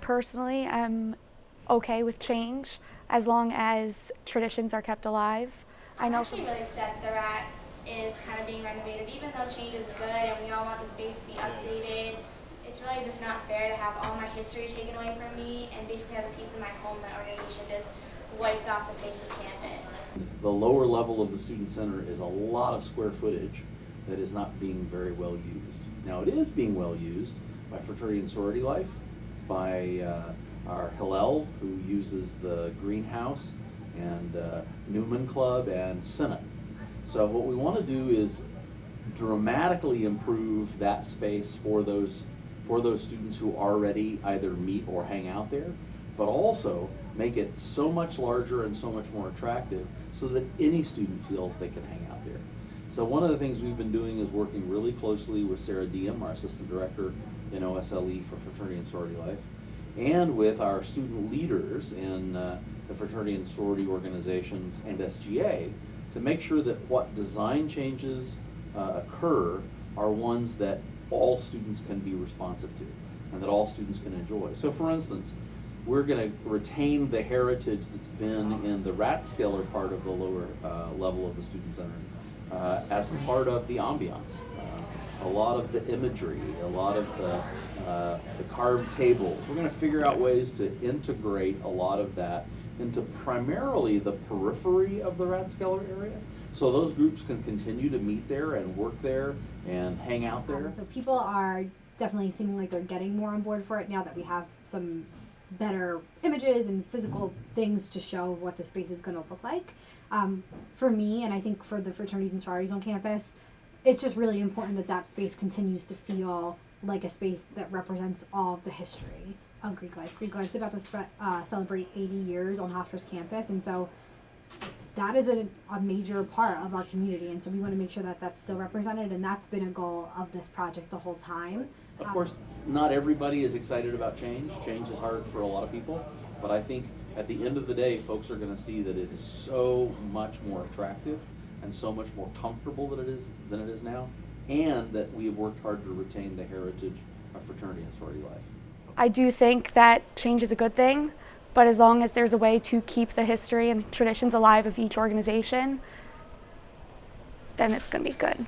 personally am okay with change as long as traditions are kept alive. I'm actually really upset the Rat is kind of being renovated, even though change is good and we all want the space to be updated. It's really just not fair to have all my history taken away from me and basically have a piece of my home that organization just wipes off the face of campus. The lower level of the student center is a lot of square footage that is not being very well used. Now it is being well used by fraternity and sorority life, by our Hillel, who uses the greenhouse, and Newman Club and Senate. So what we want to do is dramatically improve that space for those students who already either meet or hang out there, but also make it so much larger and so much more attractive so that any student feels they can hang out there. So one of the things we've been doing is working really closely with Sarah Diem, our assistant director in OSLE for Fraternity and Sorority Life, and with our student leaders in the fraternity and sorority organizations and SGA to make sure that what design changes occur are ones that all students can be responsive to and that all students can enjoy. So for instance, we're going to retain the heritage that's been in the Rathskellar part of the lower level of the student center as part of the ambiance. A lot of the imagery, a lot of the carved tables. We're going to figure out ways to integrate a lot of that into primarily the periphery of the Rathskellar area, so those groups can continue to meet there and work there and hang out there. So people are definitely seeming like they're getting more on board for it now that we have some better images and physical things to show what the space is going to look like. For me, and I think for the fraternities and sororities on campus, it's just really important that that space continues to feel like a space that represents all of the history of Greek life. Greek life's about to celebrate 80 years on Hofstra's campus, and so that is a major part of our community, and so we want to make sure that that's still represented, and that's been a goal of this project the whole time. Of course, not everybody is excited about change. Change is hard for a lot of people, but I think at the end of the day, folks are going to see that it is so much more attractive and so much more comfortable than it is now, and that we have worked hard to retain the heritage of fraternity and sorority life. I do think that change is a good thing, but as long as there's a way to keep the history and traditions alive of each organization, then it's going to be good.